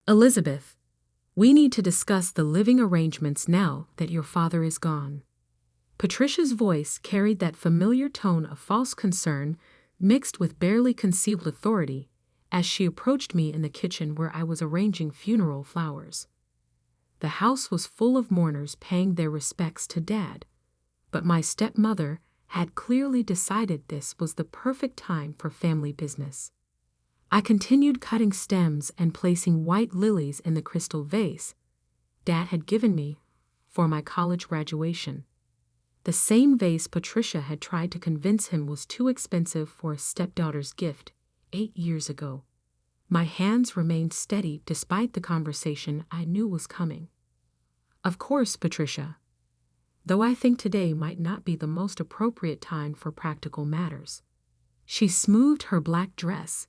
Elizabeth, we need to discuss the living arrangements now that your father is gone. Patricia's voice carried that familiar tone of false concern mixed with barely concealed authority as she approached me in the kitchen where I was arranging funeral flowers. The house was full of mourners paying their respects to Dad, but my stepmother had clearly decided this was the perfect time for family business. I continued cutting stems and placing white lilies in the crystal vase Dad had given me for my college graduation. The same vase Patricia had tried to convince him was too expensive for a stepdaughter's gift 8 years ago. My hands remained steady despite the conversation I knew was coming. Of course, Patricia. Though I think today might not be the most appropriate time for practical matters. She smoothed her black dress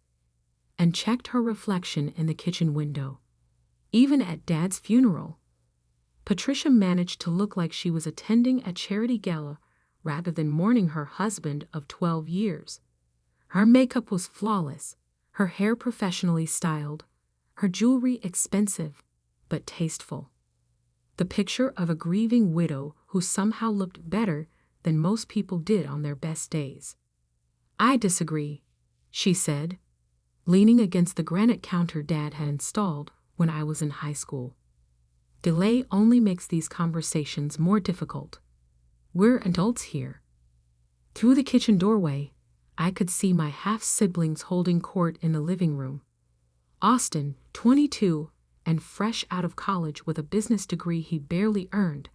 and checked her reflection in the kitchen window. Even at Dad's funeral, Patricia managed to look like she was attending a charity gala rather than mourning her husband of 12 years. Her makeup was flawless, her hair professionally styled, her jewelry expensive but tasteful. The picture of a grieving widow who somehow looked better than most people did on their best days. I disagree, she said, leaning against the granite counter Dad had installed when I was in high school. Delay only makes these conversations more difficult. We're adults here. Through the kitchen doorway, I could see my half-siblings holding court in the living room. Austin, 22, and fresh out of college with a business degree he barely earned,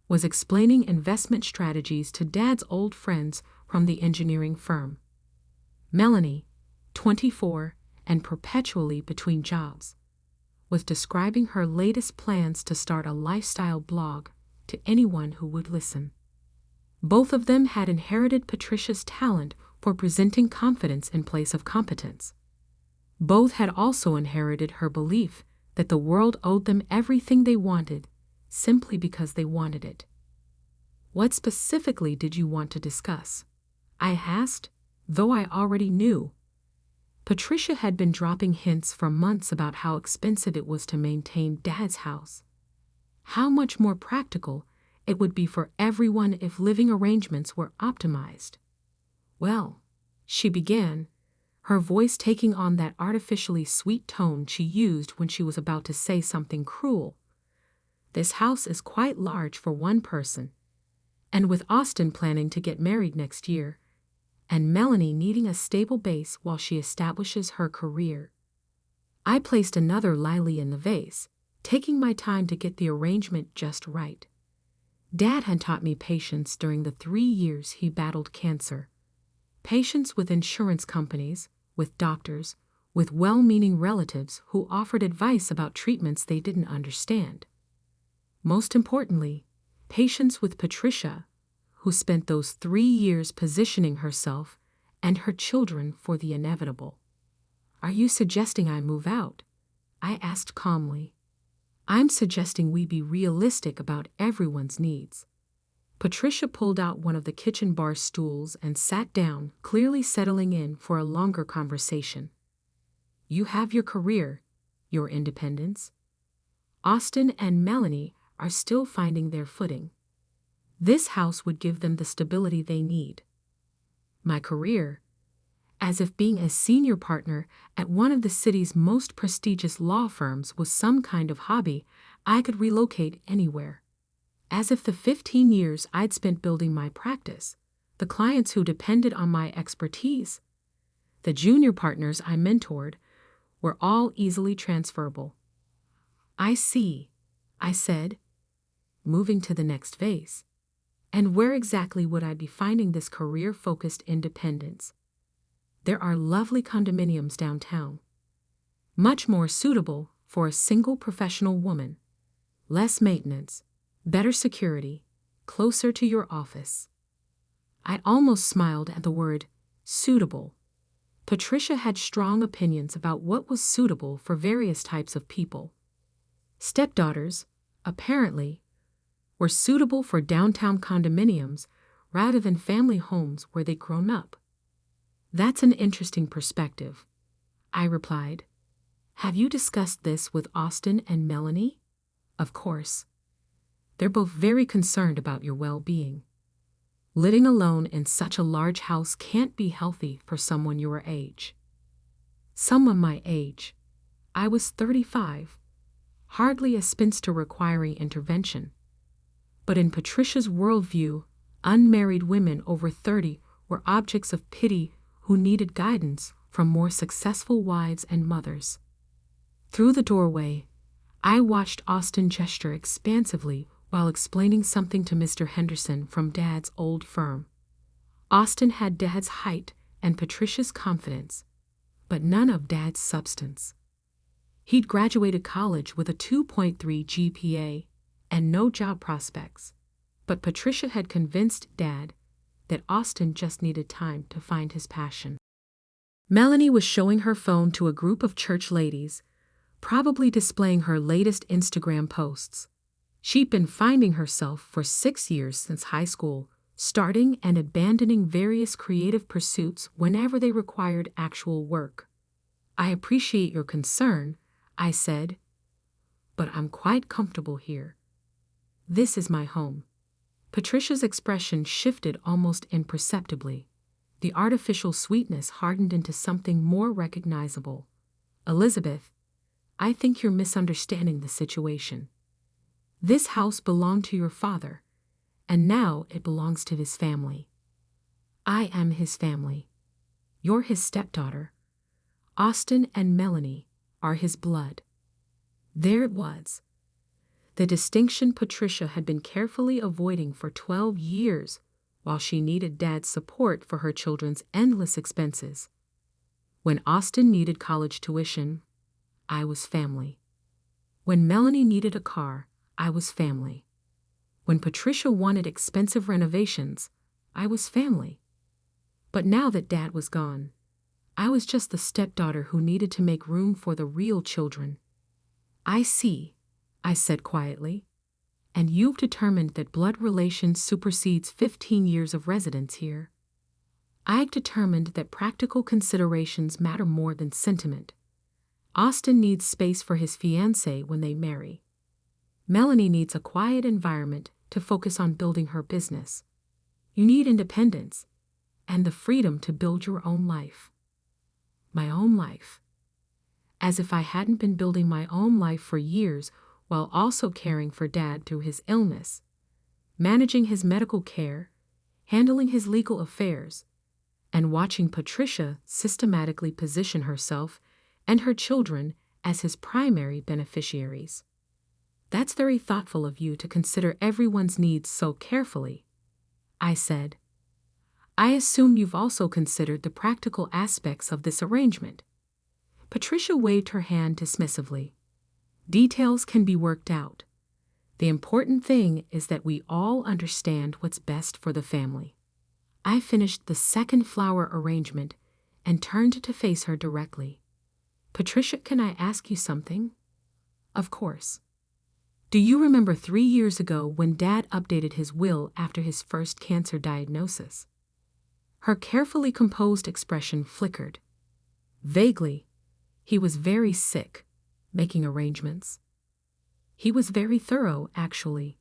was explaining investment strategies to Dad's old friends from the engineering firm. Melanie, 24, and perpetually between jobs, was describing her latest plans to start a lifestyle blog to anyone who would listen. Both of them had inherited Patricia's talent for presenting confidence in place of competence. Both had also inherited her belief that the world owed them everything they wanted simply because they wanted it. What specifically did you want to discuss? I asked, though I already knew. Patricia had been dropping hints for months about how expensive it was to maintain Dad's house. How much more practical it would be for everyone if living arrangements were optimized. Well, she began, her voice taking on that artificially sweet tone she used when she was about to say something cruel. This house is quite large for one person, and with Austin planning to get married next year, and Melanie needing a stable base while she establishes her career. I placed another lily in the vase, taking my time to get the arrangement just right. Dad had taught me patience during the 3 years he battled cancer. Patience with insurance companies, with doctors, with well-meaning relatives who offered advice about treatments they didn't understand. Most importantly, patience with Patricia, who spent those 3 years positioning herself and her children for the inevitable. Are you suggesting I move out? I asked calmly. I'm suggesting we be realistic about everyone's needs. Patricia pulled out one of the kitchen bar stools and sat down, clearly settling in for a longer conversation. You have your career, your independence. Austin and Melanie are still finding their footing. This house would give them the stability they need. My career, as if being a senior partner at one of the city's most prestigious law firms was some kind of hobby I could relocate anywhere. As if the 15 years I'd spent building my practice, the clients who depended on my expertise, the junior partners I mentored, were all easily transferable. I see, I said, moving to the next vase. And where exactly would I be finding this career-focused independence? There are lovely condominiums downtown, much more suitable for a single professional woman. Less maintenance, better security, closer to your office. I almost smiled at the word suitable. Patricia had strong opinions about what was suitable for various types of people. Stepdaughters, apparently, were suitable for downtown condominiums rather than family homes where they'd grown up. That's an interesting perspective, I replied. Have you discussed this with Austin and Melanie? Of course. They're both very concerned about your well-being. Living alone in such a large house can't be healthy for someone your age. Someone my age. I was 35. Hardly a spinster requiring intervention. But in Patricia's worldview, unmarried women over 30 were objects of pity who needed guidance from more successful wives and mothers. Through the doorway, I watched Austin gesture expansively while explaining something to Mr. Henderson from Dad's old firm. Austin had Dad's height and Patricia's confidence, but none of Dad's substance. He'd graduated college with a 2.3 GPA and no job prospects, but Patricia had convinced Dad that Austin just needed time to find his passion. Melanie was showing her phone to a group of church ladies, probably displaying her latest Instagram posts. She'd been finding herself for 6 years since high school, starting and abandoning various creative pursuits whenever they required actual work. I appreciate your concern, I said, but I'm quite comfortable here. This is my home. Patricia's expression shifted almost imperceptibly. The artificial sweetness hardened into something more recognizable. Elizabeth, I think you're misunderstanding the situation. This house belonged to your father, and now it belongs to his family. I am his family. You're his stepdaughter. Austin and Melanie are his blood. There it was. The distinction Patricia had been carefully avoiding for 12 years while she needed Dad's support for her children's endless expenses. When Austin needed college tuition, I was family. When Melanie needed a car, I was family. When Patricia wanted expensive renovations, I was family. But now that Dad was gone, I was just the stepdaughter who needed to make room for the real children. I see, I said quietly. And you've determined that blood relations supersedes 15 years of residence here. I've determined that practical considerations matter more than sentiment. Austin needs space for his fiancée when they marry. Melanie needs a quiet environment to focus on building her business. You need independence and the freedom to build your own life. My own life. As if I hadn't been building my own life for years while also caring for Dad through his illness, managing his medical care, handling his legal affairs, and watching Patricia systematically position herself and her children as his primary beneficiaries. That's very thoughtful of you to consider everyone's needs so carefully, I said. I assume you've also considered the practical aspects of this arrangement. Patricia waved her hand dismissively. Details can be worked out. The important thing is that we all understand what's best for the family. I finished the second flower arrangement and turned to face her directly. Patricia, can I ask you something? Of course. Do you remember 3 years ago when Dad updated his will after his first cancer diagnosis? Her carefully composed expression flickered. Vaguely, he was very sick, making arrangements. He was very thorough, actually.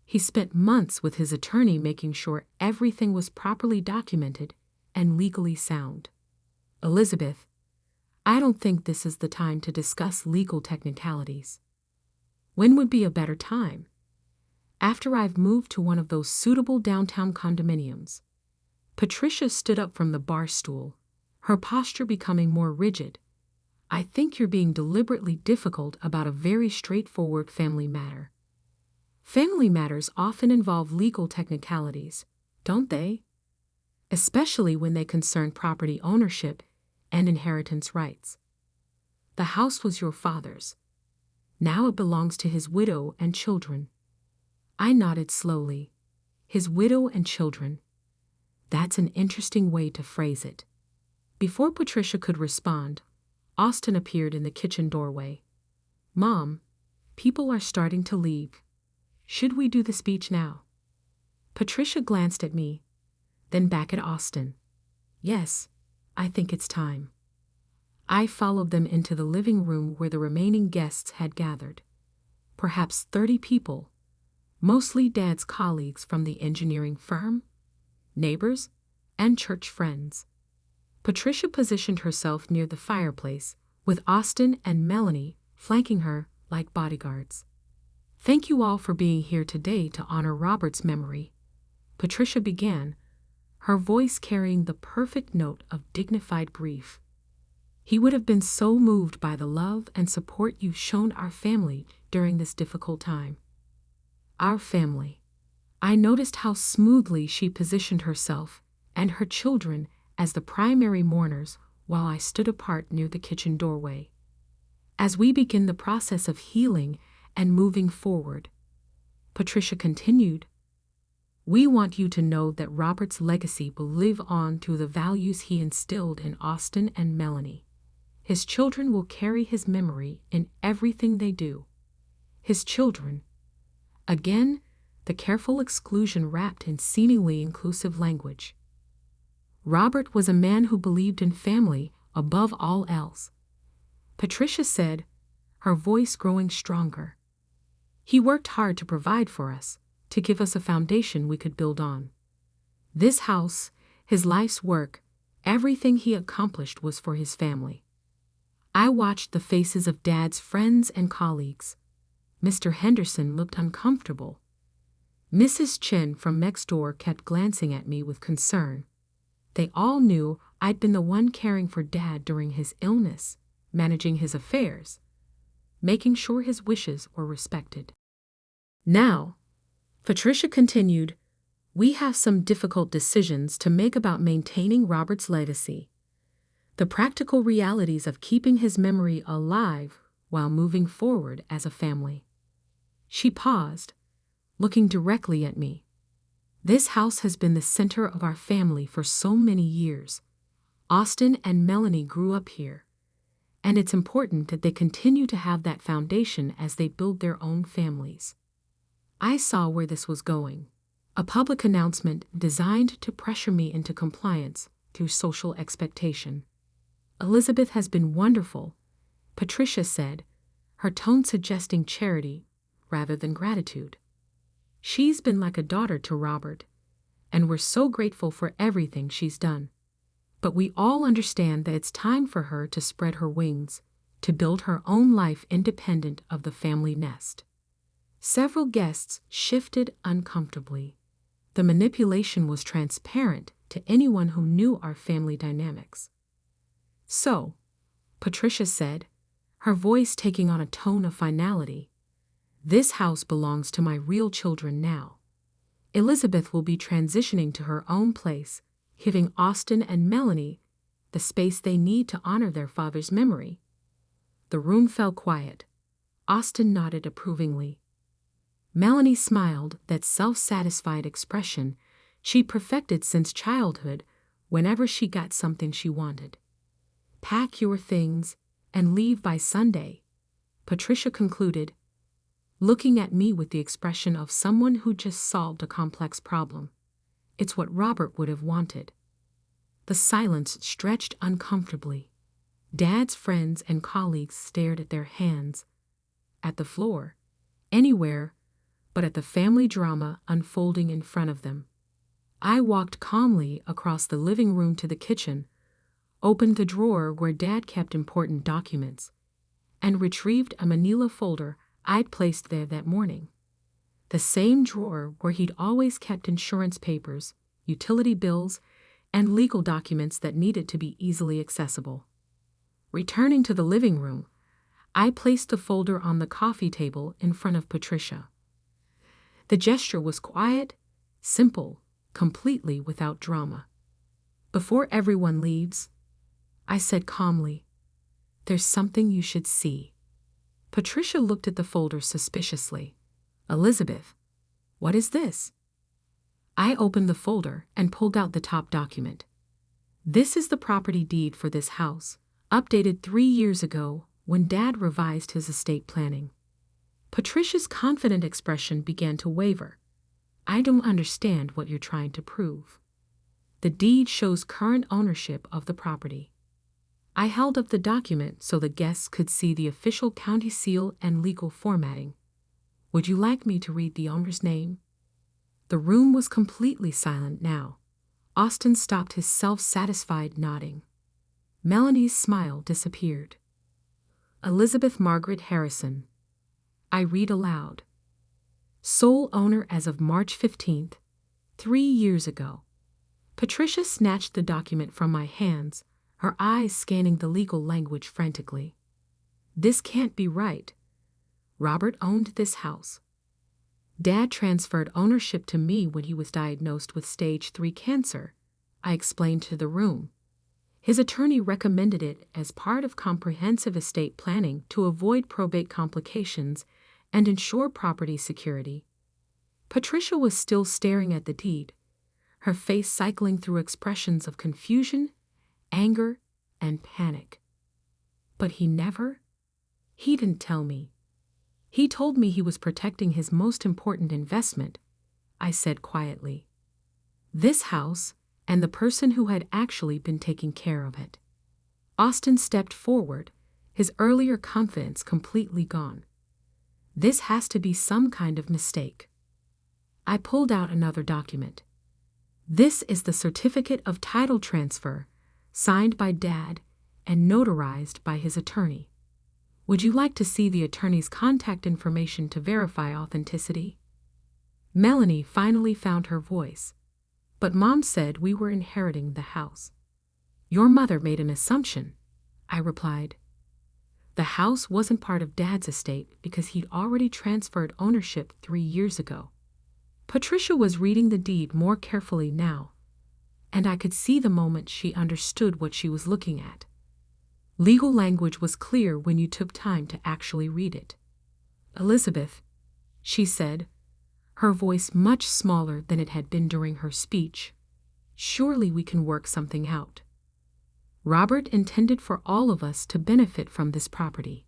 He spent months with his attorney making sure everything was properly documented and legally sound. Elizabeth, I don't think this is the time to discuss legal technicalities. When would be a better time? After I've moved to one of those suitable downtown condominiums. Patricia stood up from the bar stool, her posture becoming more rigid. I think you're being deliberately difficult about a very straightforward family matter. Family matters often involve legal technicalities, don't they? Especially when they concern property ownership and inheritance rights. The house was your father's. Now it belongs to his widow and children. I nodded slowly. His widow and children. That's an interesting way to phrase it. Before Patricia could respond, Austin appeared in the kitchen doorway. Mom, people are starting to leave. Should we do the speech now? Patricia glanced at me, then back at Austin. Yes, I think it's time. I followed them into the living room where the remaining guests had gathered. Perhaps 30 people, mostly Dad's colleagues from the engineering firm, neighbors, and church friends. Patricia positioned herself near the fireplace, with Austin and Melanie flanking her like bodyguards. "Thank you all for being here today to honor Robert's memory," Patricia began, her voice carrying the perfect note of dignified grief. "He would have been so moved by the love and support you've shown our family during this difficult time." Our family. I noticed how smoothly she positioned herself and her children as the primary mourners while I stood apart near the kitchen doorway. "As we begin the process of healing and moving forward," Patricia continued, "we want you to know that Robert's legacy will live on through the values he instilled in Austin and Melanie. His children will carry his memory in everything they do." His children. Again, the careful exclusion wrapped in seemingly inclusive language. "Robert was a man who believed in family above all else," Patricia said, her voice growing stronger. "He worked hard to provide for us, to give us a foundation we could build on. This house, his life's work, everything he accomplished was for his family." I watched the faces of Dad's friends and colleagues. Mr. Henderson looked uncomfortable. Mrs. Chen from next door kept glancing at me with concern. They all knew I'd been the one caring for Dad during his illness, managing his affairs, making sure his wishes were respected. "Now," Patricia continued, "we have some difficult decisions to make about maintaining Robert's legacy. The practical realities of keeping his memory alive while moving forward as a family." She paused, looking directly at me. "This house has been the center of our family for so many years. Austin and Melanie grew up here, and it's important that they continue to have that foundation as they build their own families." I saw where this was going. A public announcement designed to pressure me into compliance through social expectation. "Elizabeth has been wonderful," Patricia said, her tone suggesting charity rather than gratitude. "She's been like a daughter to Robert, and we're so grateful for everything she's done. But we all understand that it's time for her to spread her wings, to build her own life independent of the family nest." Several guests shifted uncomfortably. The manipulation was transparent to anyone who knew our family dynamics. "So," Patricia said, her voice taking on a tone of finality, "this house belongs to my real children now. Elizabeth will be transitioning to her own place, giving Austin and Melanie the space they need to honor their father's memory." The room fell quiet. Austin nodded approvingly. Melanie smiled, that self-satisfied expression she perfected since childhood whenever she got something she wanted. "Pack your things and leave by Sunday," Patricia concluded, looking at me with the expression of someone who just solved a complex problem. "It's what Robert would have wanted." The silence stretched uncomfortably. Dad's friends and colleagues stared at their hands, at the floor, anywhere but at the family drama unfolding in front of them. I walked calmly across the living room to the kitchen, opened the drawer where Dad kept important documents, and retrieved a manila folder I'd placed there that morning. The same drawer where he'd always kept insurance papers, utility bills, and legal documents that needed to be easily accessible. Returning to the living room, I placed the folder on the coffee table in front of Patricia. The gesture was quiet, simple, completely without drama. "Before everyone leaves," I said calmly, "there's something you should see." Patricia looked at the folder suspiciously. "Elizabeth, what is this?" I opened the folder and pulled out the top document. "This is the property deed for this house, updated 3 years ago when Dad revised his estate planning." Patricia's confident expression began to waver. "I don't understand what you're trying to prove." "The deed shows current ownership of the property." I held up the document so the guests could see the official county seal and legal formatting. Would you like me to read the owner's name? The room was completely silent now. Austin stopped his self-satisfied nodding. Melanie's smile disappeared. Elizabeth Margaret Harrison. I read aloud. Sole owner as of March 15th, 3 years ago. Patricia snatched the document from my hands, her eyes scanning the legal language frantically. This can't be right. Robert owned this house. Dad transferred ownership to me when he was diagnosed with stage 3 cancer, I explained to the room. His attorney recommended it as part of comprehensive estate planning to avoid probate complications and ensure property security. Patricia was still staring at the deed, her face cycling through expressions of confusion, anger, and panic. But he didn't tell me. He told me he was protecting his most important investment, I said quietly. This house and the person who had actually been taking care of it. Austin stepped forward, his earlier confidence completely gone. This has to be some kind of mistake. I pulled out another document. This is the certificate of title transfer, signed by Dad and notarized by his attorney. Would you like to see the attorney's contact information to verify authenticity? Melanie finally found her voice. But Mom said we were inheriting the house. Your mother made an assumption, I replied. The house wasn't part of Dad's estate because he'd already transferred ownership 3 years ago. Patricia was reading the deed more carefully now, and I could see the moment she understood what she was looking at. Legal language was clear when you took time to actually read it. Elizabeth, she said, her voice much smaller than it had been during her speech, surely we can work something out. Robert intended for all of us to benefit from this property.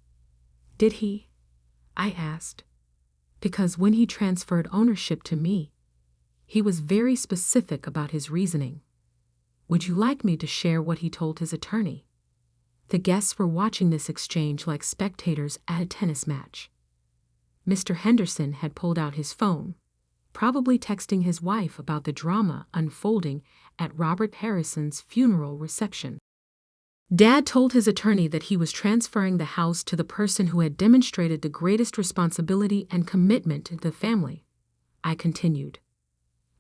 Did he? I asked. Because when he transferred ownership to me, he was very specific about his reasoning. Would you like me to share what he told his attorney? The guests were watching this exchange like spectators at a tennis match. Mr. Henderson had pulled out his phone, probably texting his wife about the drama unfolding at Robert Harrison's funeral reception. Dad told his attorney that he was transferring the house to the person who had demonstrated the greatest responsibility and commitment to the family, I continued.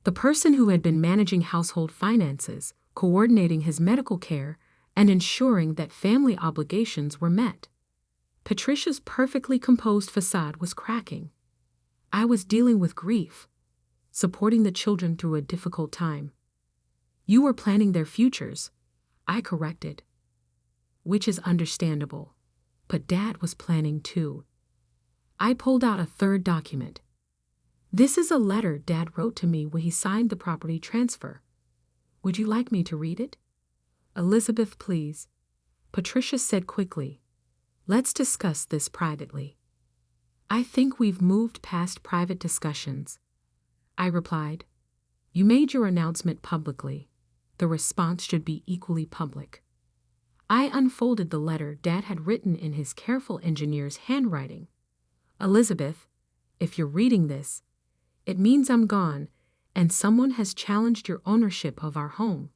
The person who had been managing household finances, coordinating his medical care, and ensuring that family obligations were met. Patricia's perfectly composed facade was cracking. I was dealing with grief, supporting the children through a difficult time. You were planning their futures, I corrected. Which is understandable, but Dad was planning too. I pulled out a third document. This is a letter Dad wrote to me when he signed the property transfer. Would you like me to read it? Elizabeth, please, Patricia said quickly. Let's discuss this privately. I think we've moved past private discussions, I replied. You made your announcement publicly. The response should be equally public. I unfolded the letter Dad had written in his careful engineer's handwriting. Elizabeth, if you're reading this, it means I'm gone and someone has challenged your ownership of our home.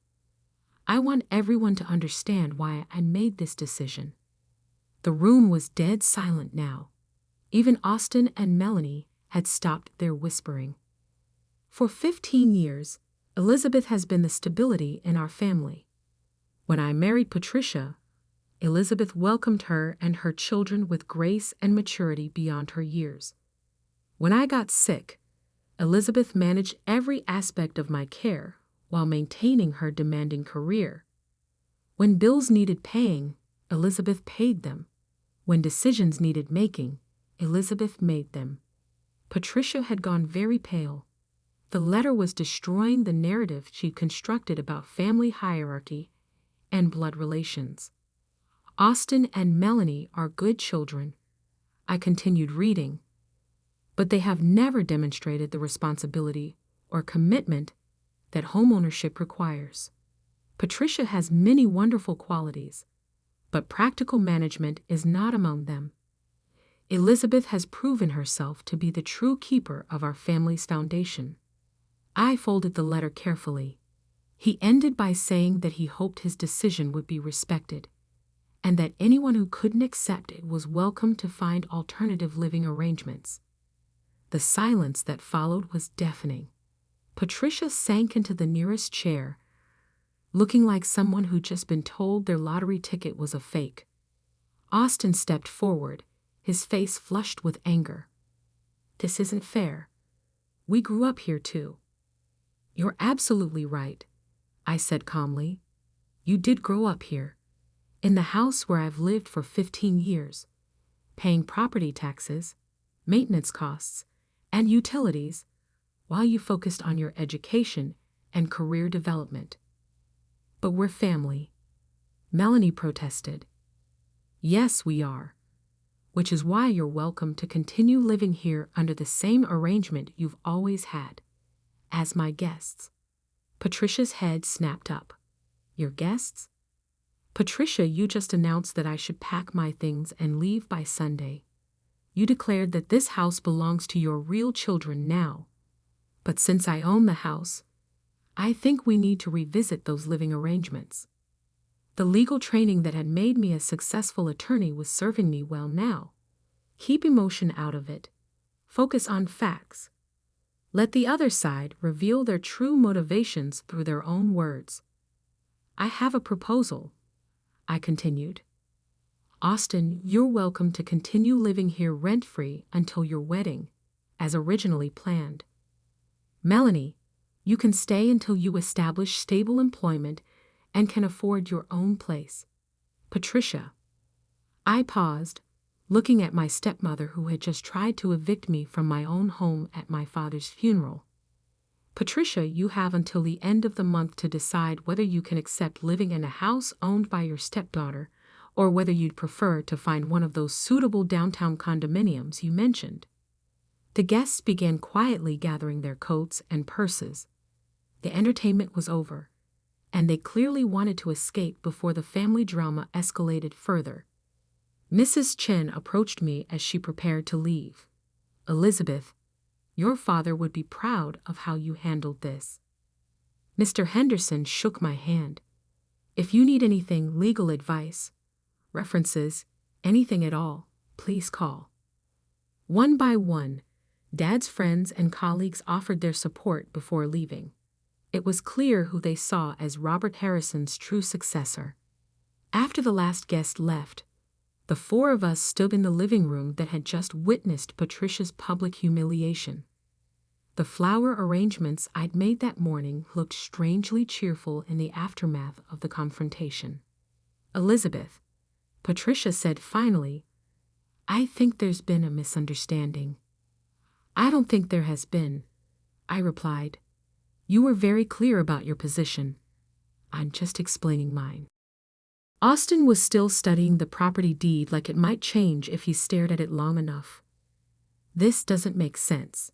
I want everyone to understand why I made this decision. The room was dead silent now. Even Austin and Melanie had stopped their whispering. For 15 years, Elizabeth has been the stability in our family. When I married Patricia, Elizabeth welcomed her and her children with grace and maturity beyond her years. When I got sick, Elizabeth managed every aspect of my care while maintaining her demanding career. When bills needed paying, Elizabeth paid them. When decisions needed making, Elizabeth made them. Patricia had gone very pale. The letter was destroying the narrative she'd constructed about family hierarchy and blood relations. Austin and Melanie are good children, I continued reading, but they have never demonstrated the responsibility or commitment that homeownership requires. Patricia has many wonderful qualities, but practical management is not among them. Elizabeth has proven herself to be the true keeper of our family's foundation. I folded the letter carefully. He ended by saying that he hoped his decision would be respected, and that anyone who couldn't accept it was welcome to find alternative living arrangements. The silence that followed was deafening. Patricia sank into the nearest chair, looking like someone who'd just been told their lottery ticket was a fake. Austin stepped forward, his face flushed with anger. "This isn't fair. We grew up here too." "You're absolutely right," I said calmly. "You did grow up here, in the house where I've lived for 15 years, paying property taxes, maintenance costs, and utilities, while you focused on your education and career development." "But we're family," Melanie protested. "Yes, we are, which is why you're welcome to continue living here under the same arrangement you've always had, as my guests." Patricia's head snapped up. "Your guests?" "Patricia, you just announced that I should pack my things and leave by Sunday. You declared that this house belongs to your real children now. But since I own the house, I think we need to revisit those living arrangements. The legal training that had made me a successful attorney was serving me well now. Keep emotion out of it. Focus on facts. Let the other side reveal their true motivations through their own words. I have a proposal," I continued. "Austin, you're welcome to continue living here rent-free until your wedding, as originally planned. Melanie, you can stay until you establish stable employment and can afford your own place. Patricia." I paused, looking at my stepmother who had just tried to evict me from my own home at my father's funeral. "Patricia, you have until the end of the month to decide whether you can accept living in a house owned by your stepdaughter or whether you'd prefer to find one of those suitable downtown condominiums you mentioned." The guests began quietly gathering their coats and purses. The entertainment was over, and they clearly wanted to escape before the family drama escalated further. Mrs. Chen approached me as she prepared to leave. "Elizabeth, your father would be proud of how you handled this." Mr. Henderson shook my hand. "If you need anything, legal advice, references, anything at all, please call." One by one, Dad's friends and colleagues offered their support before leaving. It was clear who they saw as Robert Harrison's true successor. After the last guest left, the four of us stood in the living room that had just witnessed Patricia's public humiliation. The flower arrangements I'd made that morning looked strangely cheerful in the aftermath of the confrontation. "Elizabeth," Patricia said finally, "I think there's been a misunderstanding." "I don't think there has been," I replied. "You were very clear about your position. I'm just explaining mine." Austin was still studying the property deed like it might change if he stared at it long enough. "This doesn't make sense.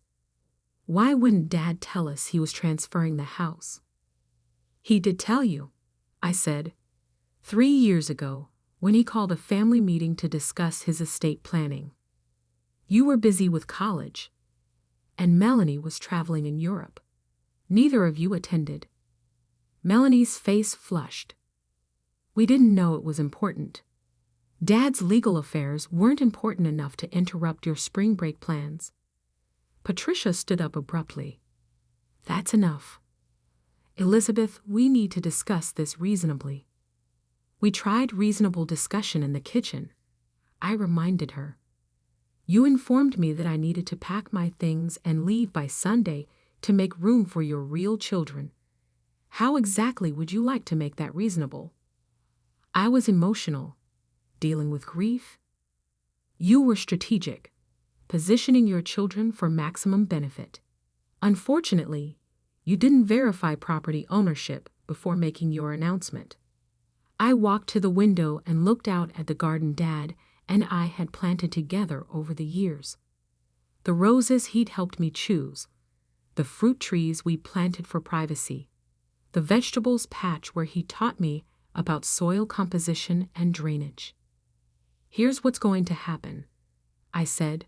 Why wouldn't Dad tell us he was transferring the house?" "He did tell you," I said, 3 years ago, when he called a family meeting to discuss his estate planning. You were busy with college, and Melanie was traveling in Europe. Neither of you attended." Melanie's face flushed. "We didn't know it was important. Dad's legal affairs weren't important enough to interrupt your spring break plans." Patricia stood up abruptly. "That's enough. Elizabeth, we need to discuss this reasonably." "We tried reasonable discussion in the kitchen," I reminded her. "You informed me that I needed to pack my things and leave by Sunday to make room for your real children. How exactly would you like to make that reasonable?" I was emotional, dealing with grief. "You were strategic, positioning your children for maximum benefit. Unfortunately, you didn't verify property ownership before making your announcement." I walked to the window and looked out at the garden Dad and I had planted together over the years. The roses he'd helped me choose, the fruit trees we planted for privacy, the vegetables patch where he taught me about soil composition and drainage. "Here's what's going to happen," I said,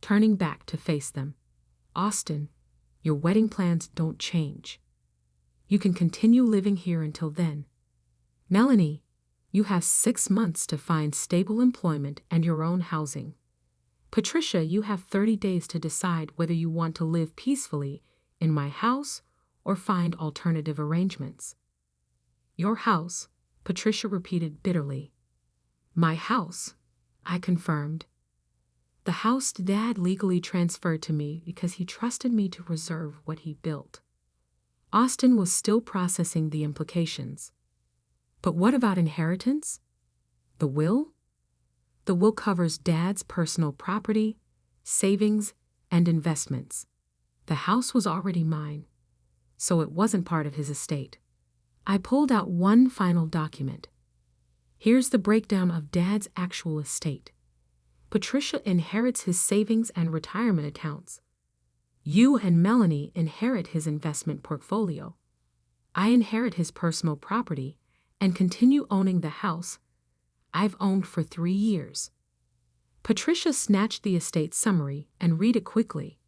turning back to face them. "Austin, your wedding plans don't change. You can continue living here until then. Melanie, you have 6 months to find stable employment and your own housing. Patricia, you have 30 days to decide whether you want to live peacefully in my house or find alternative arrangements." "Your house," Patricia repeated bitterly. "My house," I confirmed. "The house Dad legally transferred to me because he trusted me to reserve what he built." Austin was still processing the implications. "But what about inheritance? The will?" "The will covers Dad's personal property, savings, and investments. The house was already mine, so it wasn't part of his estate." I pulled out one final document. "Here's the breakdown of Dad's actual estate. Patricia inherits his savings and retirement accounts. You and Melanie inherit his investment portfolio. I inherit his personal property and continue owning the house I've owned for 3 years." Patricia snatched the estate summary and read it quickly.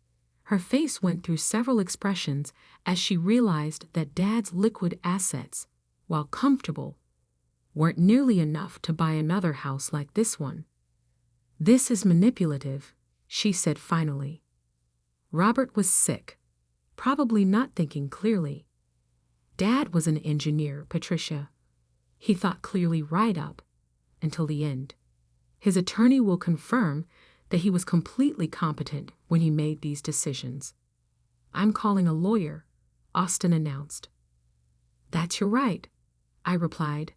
Her face went through several expressions as she realized that Dad's liquid assets, while comfortable, weren't nearly enough to buy another house like this one. "This is manipulative," she said finally. Robert was sick, probably not thinking clearly. Dad was an engineer, Patricia. He thought clearly right up until the end. His attorney will confirm that he was completely competent when he made these decisions. "I'm calling a lawyer," Austin announced. "That's your right," I replied.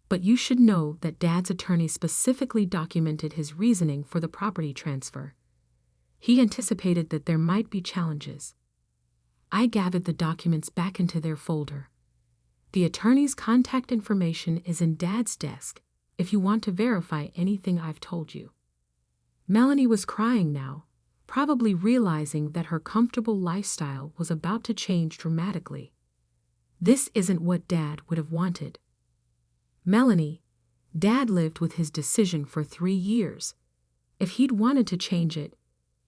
"But you should know that Dad's attorney specifically documented his reasoning for the property transfer. He anticipated that there might be challenges." I gathered the documents back into their folder. "The attorney's contact information is in Dad's desk if you want to verify anything I've told you." Melanie was crying now, probably realizing that her comfortable lifestyle was about to change dramatically. This isn't what Dad would have wanted. "Melanie, Dad lived with his decision for 3 years. If he'd wanted to change it,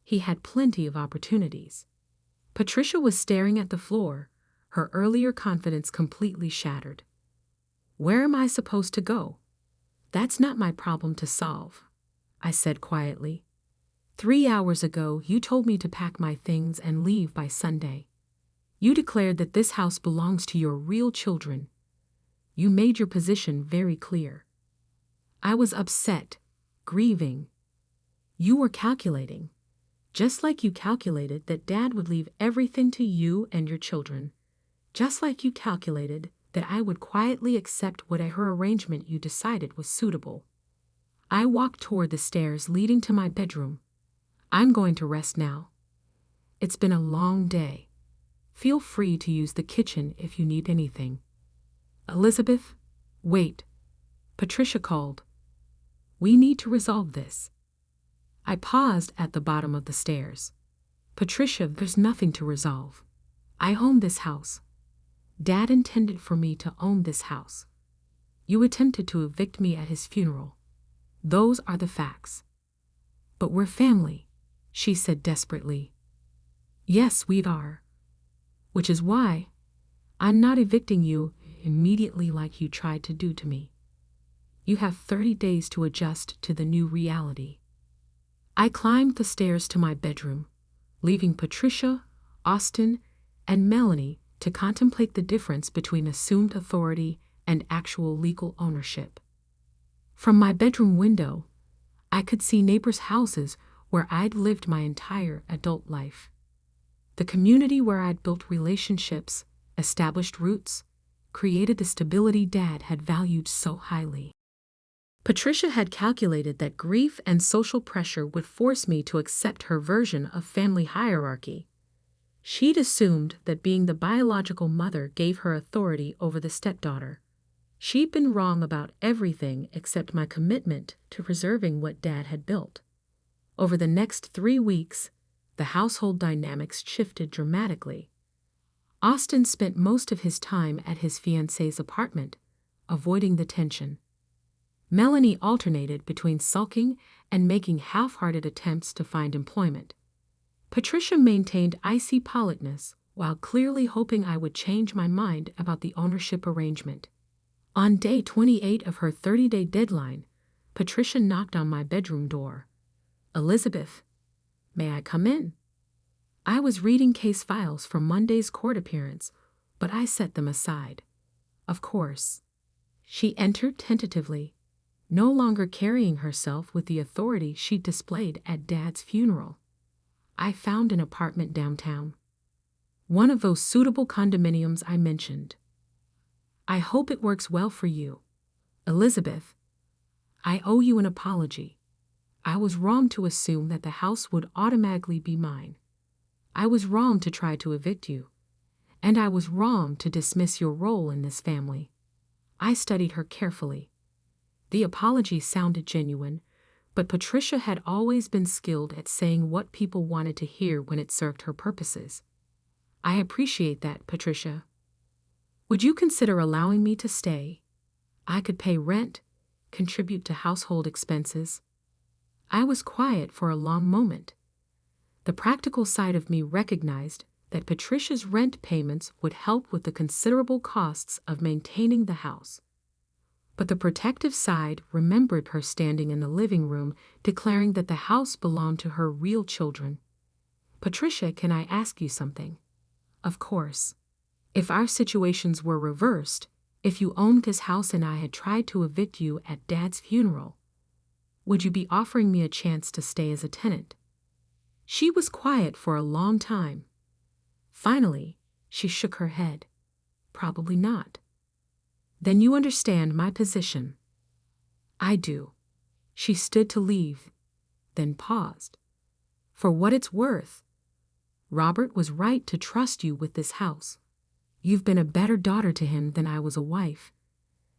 he had plenty of opportunities." Patricia was staring at the floor, her earlier confidence completely shattered. "Where am I supposed to go?" "That's not my problem to solve," I said quietly. 3 hours ago, you told me to pack my things and leave by Sunday. You declared that this house belongs to your real children. You made your position very clear. I was upset, grieving. You were calculating, just like you calculated that Dad would leave everything to you and your children, just like you calculated that I would quietly accept whatever arrangement you decided was suitable." I walked toward the stairs leading to my bedroom. "I'm going to rest now. It's been a long day. Feel free to use the kitchen if you need anything." "Elizabeth, wait," Patricia called. "We need to resolve this." I paused at the bottom of the stairs. "Patricia, there's nothing to resolve. I own this house. Dad intended for me to own this house. You attempted to evict me at his funeral. Those are the facts." "But we're family," she said desperately. "Yes, we are. Which is why I'm not evicting you immediately like you tried to do to me. You have 30 days to adjust to the new reality." I climbed the stairs to my bedroom, leaving Patricia, Austin, and Melanie to contemplate the difference between assumed authority and actual legal ownership. From my bedroom window, I could see neighbors' houses where I'd lived my entire adult life. The community where I'd built relationships, established roots, created the stability Dad had valued so highly. Patricia had calculated that grief and social pressure would force me to accept her version of family hierarchy. She'd assumed that being the biological mother gave her authority over the stepdaughter. She'd been wrong about everything except my commitment to preserving what Dad had built. Over the next 3 weeks, the household dynamics shifted dramatically. Austin spent most of his time at his fiancée's apartment, avoiding the tension. Melanie alternated between sulking and making half-hearted attempts to find employment. Patricia maintained icy politeness while clearly hoping I would change my mind about the ownership arrangement. On day 28 of her 30-day deadline, Patricia knocked on my bedroom door. "Elizabeth, may I come in?" I was reading case files for Monday's court appearance, but I set them aside. "Of course." She entered tentatively, no longer carrying herself with the authority she displayed at Dad's funeral. "I found an apartment downtown. One of those suitable condominiums I mentioned. I hope it works well for you. Elizabeth, I owe you an apology. I was wrong to assume that the house would automatically be mine. I was wrong to try to evict you, and I was wrong to dismiss your role in this family." I studied her carefully. The apology sounded genuine, but Patricia had always been skilled at saying what people wanted to hear when it served her purposes. "I appreciate that, Patricia. Would you consider allowing me to stay? I could pay rent, contribute to household expenses." I was quiet for a long moment. The practical side of me recognized that Patricia's rent payments would help with the considerable costs of maintaining the house. But the protective side remembered her standing in the living room declaring that the house belonged to her real children. "Patricia, can I ask you something?" "Of course." "If our situations were reversed, if you owned this house and I had tried to evict you at Dad's funeral, would you be offering me a chance to stay as a tenant?" She was quiet for a long time. Finally, she shook her head. "Probably not." "Then you understand my position." "I do." She stood to leave, then paused. "For what it's worth, Robert was right to trust you with this house. You've been a better daughter to him than I was a wife,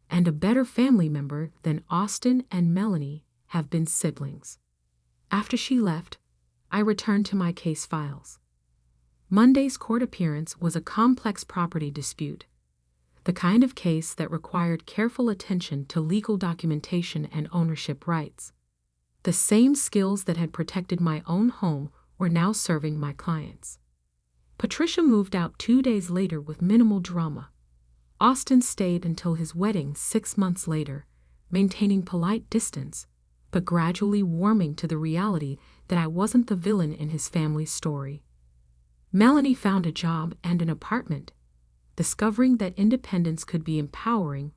and a better family member than Austin and Melanie have been siblings." After she left, I returned to my case files. Monday's court appearance was a complex property dispute, the kind of case that required careful attention to legal documentation and ownership rights. The same skills that had protected my own home were now serving my clients. Patricia moved out 2 days later with minimal drama. Austin stayed until his wedding 6 months later, maintaining polite distance, but gradually warming to the reality that I wasn't the villain in his family's story. Melanie found a job and an apartment, discovering that independence could be empowering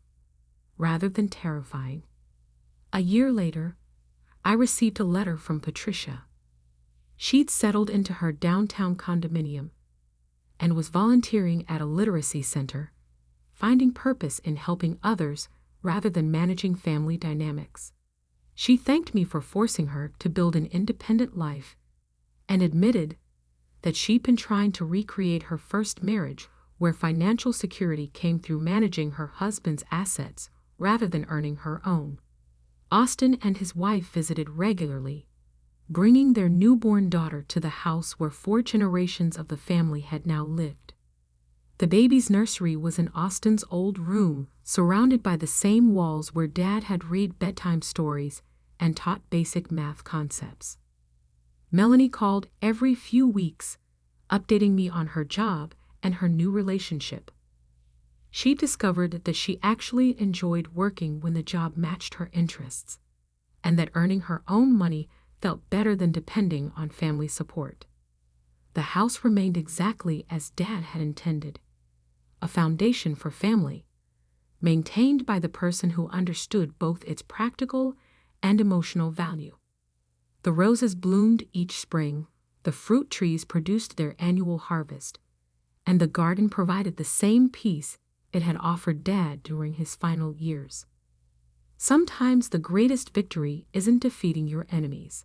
rather than terrifying. A year later, I received a letter from Patricia. She'd settled into her downtown condominium and was volunteering at a literacy center, finding purpose in helping others rather than managing family dynamics. She thanked me for forcing her to build an independent life and admitted that she'd been trying to recreate her first marriage where financial security came through managing her husband's assets rather than earning her own. Austin and his wife visited regularly, bringing their newborn daughter to the house where 4 generations of the family had now lived. The baby's nursery was in Austin's old room, surrounded by the same walls where Dad had read bedtime stories and taught basic math concepts. Melanie called every few weeks, updating me on her job and her new relationship. She discovered that she actually enjoyed working when the job matched her interests, and that earning her own money felt better than depending on family support. The house remained exactly as Dad had intended, a foundation for family, maintained by the person who understood both its practical and emotional value. The roses bloomed each spring, the fruit trees produced their annual harvest, and the garden provided the same peace it had offered Dad during his final years. Sometimes the greatest victory isn't defeating your enemies.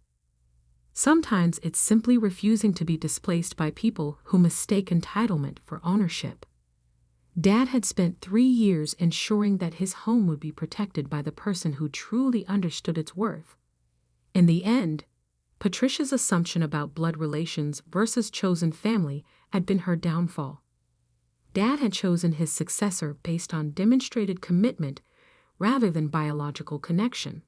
Sometimes it's simply refusing to be displaced by people who mistake entitlement for ownership. Dad had spent 3 years ensuring that his home would be protected by the person who truly understood its worth. In the end, Patricia's assumption about blood relations versus chosen family had been her downfall. Dad had chosen his successor based on demonstrated commitment rather than biological connection.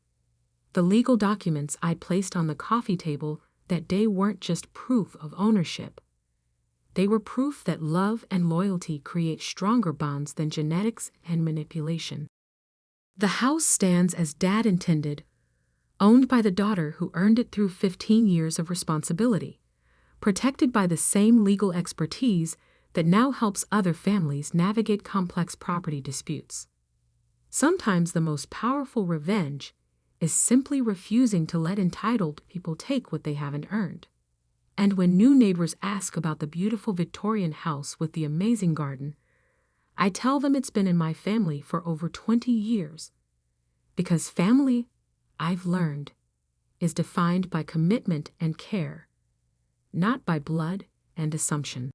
The legal documents I placed on the coffee table that day weren't just proof of ownership. They were proof that love and loyalty create stronger bonds than genetics and manipulation. The house stands as Dad intended, owned by the daughter who earned it through 15 years of responsibility, protected by the same legal expertise that now helps other families navigate complex property disputes. Sometimes the most powerful revenge is simply refusing to let entitled people take what they haven't earned. And when new neighbors ask about the beautiful Victorian house with the amazing garden, I tell them it's been in my family for over 20 years. Because family, I've learned, is defined by commitment and care, not by blood and assumption.